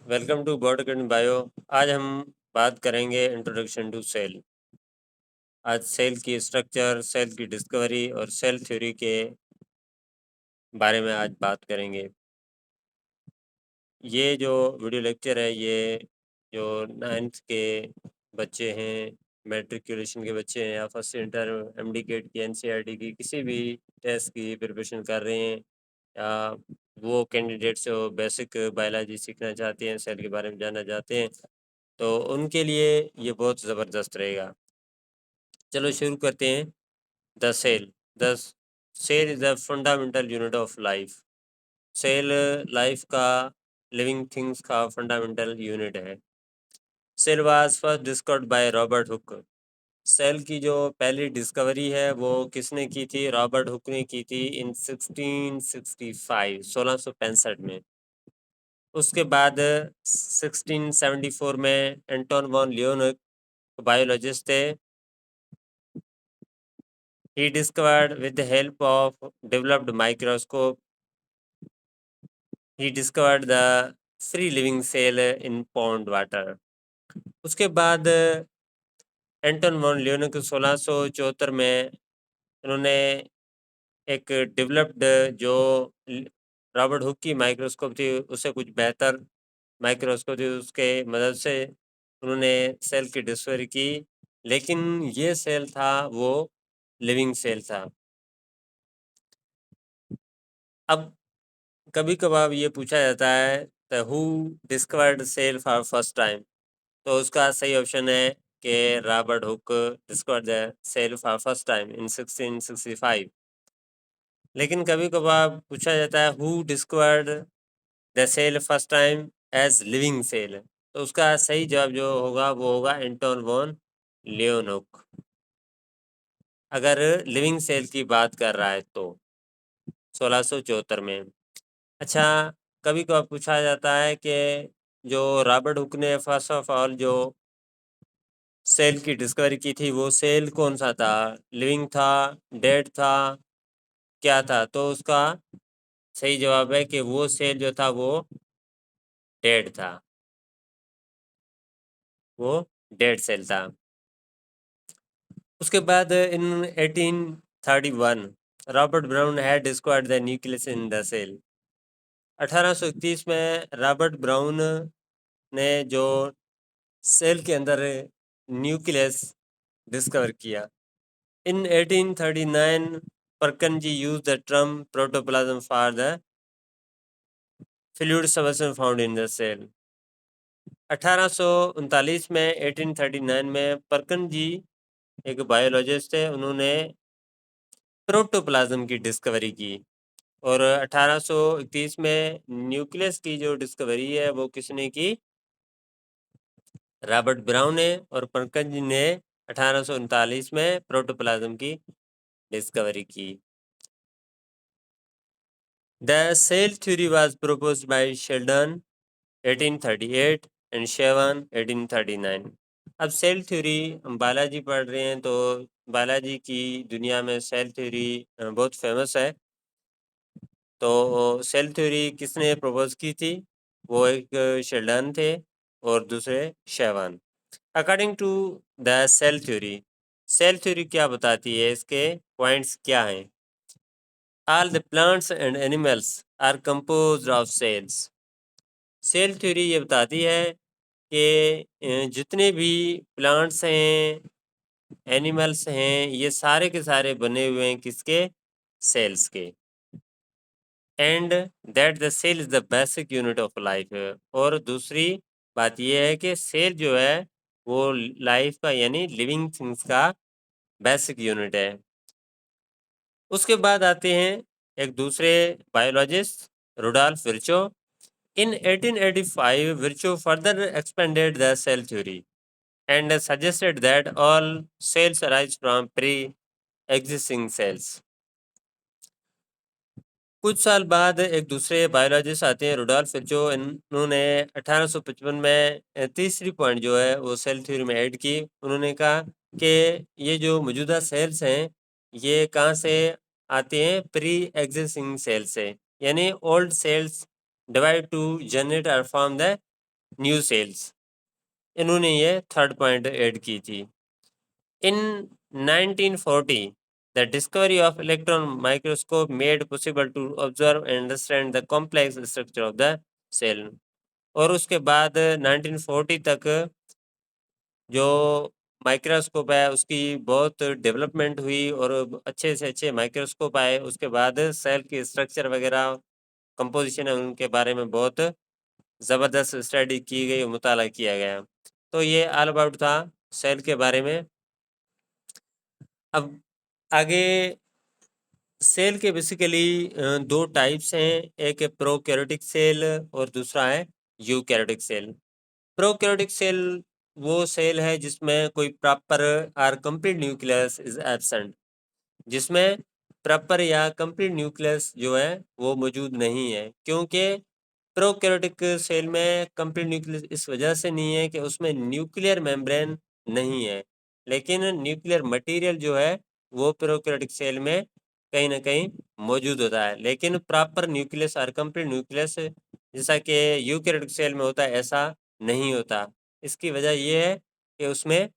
Welcome to botany bio. आज हम बात करेंगे इंट्रोडक्शन टू सेल। आज सेल की स्ट्रक्चर, सेल की डिस्कवरी और सेल थ्योरी के बारे में आज बात करेंगे। ये जो वीडियो लेक्चर है ये जो 9th के बच्चे हैं, मैट्रिकुलेशन के बच्चे हैं या फर्स्ट इंटर एमडी की एनसीईआरटी की किसी भी टेस्ट की प्रिपरेशन कर रहे हैं या वो कैंडिडेट्स जो बेसिक बायोलॉजी सीखना चाहते हैं, सेल के बारे में जानना चाहते हैं, तो उनके लिए ये बहुत ज़बरदस्त रहेगा। चलो शुरू करते हैं। The cell the cell is the fundamental unit of life. Cell life का, लिविंग थिंग्स का फंडामेंटल यूनिट है। Cell was first discovered by Robert Hooke. Cell की जो पहली डिस्कवरी है वो किसने की थी? रॉबर्ट हुक ने की थी इन 1665, 1665 में। उसके बाद 1674 में एंटोन वॉन लियोन बायोलॉजिस्ट थे। He discovered, with the help of developed microscope, he discovered the free living cell in pond water. उसके बाद एंटन वॉन लियोन को 1674 में उन्होंने एक डेवलप्ड जो रॉबर्ट हुक की माइक्रोस्कोप थी उससे कुछ बेहतर माइक्रोस्कोप थी, उसके मदद से उन्होंने सेल की डिस्कवरी की। लेकिन ये सेल था वो लिविंग सेल था। अब कभी कभार ये पूछा जाता है the who discovered cell for first time, तो उसका सही ऑप्शन है कि Robert Hooke discovered the cell for first time in 1665। लेकिन कभी कभार पूछा जाता है who discovered the cell first time as living cell, तो उसका सही जवाब जो होगा वो होगा एंटोन वॉन लियोनहुक, अगर लिविंग सेल की बात कर रहा है तो 1674 में। अच्छा, कभी कभार पूछा जाता है कि जो रॉबर्ट हुक ने फर्स्ट ऑफ ऑल जो सेल की डिस्कवरी की थी वो सेल कौन सा था? लिविंग था, डेड था, क्या था? तो उसका सही जवाब है कि वो सेल जो था वो डेड था, वो डेड सेल था। उसके बाद in 1831 Robert Brown had discovered the nucleus in the cell. 1831 में रॉबर्ट ब्राउन ने जो सेल के अंदर न्यूक्लियस डिस्कवर किया। In 1839 Purkinje use the term protoplasm for the fluid substance found in the cell. 1839 में 1839 में परकनजी एक बायोलॉजिस्ट थे, उन्होंने प्रोटोप्लाज्म की डिस्कवरी की। और 1831 में न्यूक्लियस की जो डिस्कवरी है वो किसने की? रॉबर्ट ब्राउन ने। और परकनजी ने 1839 में प्रोटोप्लाज्म की डिस्कवरी की। The cell theory was proposed by Schleiden 1838 and Schwann 1839। अब सेल थ्योरी, हम बायोलॉजी पढ़ रहे हैं तो बायोलॉजी की दुनिया में सेल थ्योरी बहुत फेमस है। तो सेल थ्योरी किसने प्रपोज की थी? वो एक शेल्डन थे और दूसरे Schwann. According to the cell theory क्या बताती है, इसके पॉइंट्स क्या हैं? All the plants and animals are composed of cells. Cell theory ये बताती है कि जितने भी प्लांट्स हैं, एनिमल्स हैं, ये सारे के सारे बने हुए हैं किसके? सेल्स के। And that the cell is the basic unit of life. और दूसरी बात यह है कि सेल जो है वो लाइफ का यानी लिविंग थिंग्स का बेसिक यूनिट है। उसके बाद आते हैं एक दूसरे biologist, Rudolf Virchow. In 1885, Virchow further expanded the cell theory and suggested that all cells arise from pre-existing cells. कुछ साल बाद एक दूसरे बायोलॉजिस्ट आते हैं, रुडोल्फ विर्चो। इन्होंने 1855 में तीसरी पॉइंट जो है वो सेल थ्योरी में ऐड की। उन्होंने कहा कि ये जो मौजूदा सेल्स हैं ये कहाँ से आते हैं? प्री एग्जिस्टिंग सेल से, यानी old cells divide to generate और फॉर्म द न्यू सेल्स। इन्होंने ये थर्ड पॉइंट ऐड की थी। इन 1940 the discovery of electron microscope made possible to observe and understand the complex structure of the cell। और उसके बाद 1940 तक जो माइक्रोस्कोप है उसकी बहुत डेवलपमेंट हुई और अच्छे से अच्छे माइक्रोस्कोप आए। उसके बाद सेल की स्ट्रक्चर वगैरह कंपोजिशन है उनके बारे में बहुत ज़बरदस्त स्टडी की गई, मुताला किया गया। तो ये ऑल अबाउट था सेल के बारे में। अब आगे सेल के बेसिकली दो टाइप्स हैं, एक है प्रोकैरियोटिक सेल और दूसरा है यूकैरियोटिक सेल। प्रोकैरियोटिक सेल वो सेल है जिसमें कोई प्रॉपर और कंप्लीट न्यूक्लियस इज एब्सेंट, जिसमें प्रॉपर या कंप्लीट न्यूक्लियस जो है वो मौजूद नहीं है। क्योंकि प्रोकैरियोटिक सेल में कंप्लीट न्यूक्लियस इस वजह से नहीं है कि उसमें न्यूक्लियर मेम्ब्रेन नहीं है, लेकिन न्यूक्लियर मटेरियल जो है वो प्रोकैरियोटिक सेल में कहीं ना कहीं मौजूद होता है, लेकिन प्रॉपर न्यूक्लियस और कंप्लीट न्यूक्लियस जैसा कि यूकैरियोटिक सेल में होता है ऐसा नहीं होता। इसकी वजह ये है कि उसमें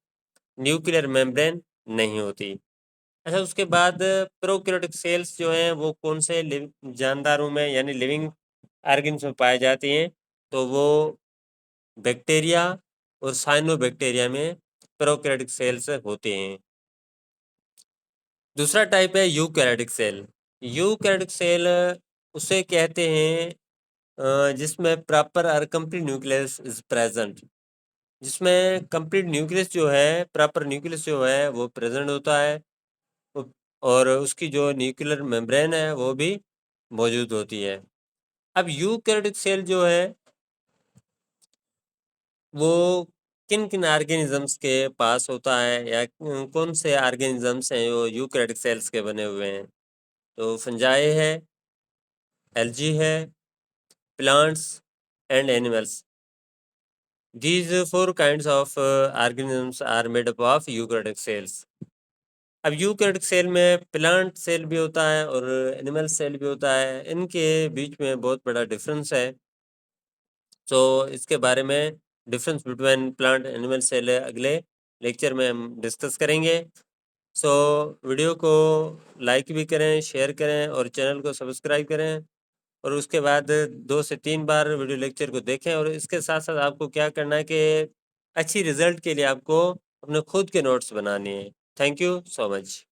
न्यूक्लियर मेम्ब्रेन नहीं होती। अच्छा, उसके बाद प्रोकैरियोटिक सेल्स जो हैं वो कौन से जानदारों में यानी लिविंग ऑर्गन्स में पाए जाती हैं, तो वो बैक्टीरिया और साइनोबैक्टीरिया में प्रोकैरियोटिक सेल्स होते हैं। दूसरा टाइप है यूकैरियोटिक सेल। यूकैरियोटिक सेल उसे कहते हैं जिसमें प्रॉपर और कंप्लीट न्यूक्लियस इज प्रेजेंट, जिसमें कंप्लीट न्यूक्लियस जो है, प्रॉपर न्यूक्लियस जो है वो प्रेजेंट होता है और उसकी जो न्यूक्लियर मेम्ब्रेन है वो भी मौजूद होती है। अब यूकैरियोटिक सेल जो है वो किन किन ऑर्गेनिजम्स के पास होता है या कौन से ऑर्गेनिजम्स हैं जो यूकैरियोटिक सेल्स के बने हुए हैं, तो फंजाई है, एल्गी है, plants and animals. These four kinds of organisms are made up of eukaryotic cells। अब यूकैरियोटिक सेल में प्लांट सेल भी होता है और एनिमल सेल भी होता है, इनके बीच में बहुत बड़ा डिफरेंस है। तो इसके बारे में difference between plant animal cell अगले लेक्चर में हम डिस्कस करेंगे। सो वीडियो को लाइक भी करें, शेयर करें और चैनल को सब्सक्राइब करें। और उसके बाद 2 से 3 बार वीडियो लेक्चर को देखें। और इसके साथ साथ आपको क्या करना है कि अच्छी रिजल्ट के लिए आपको अपने खुद के नोट्स बनाने हैं। Thank you so much.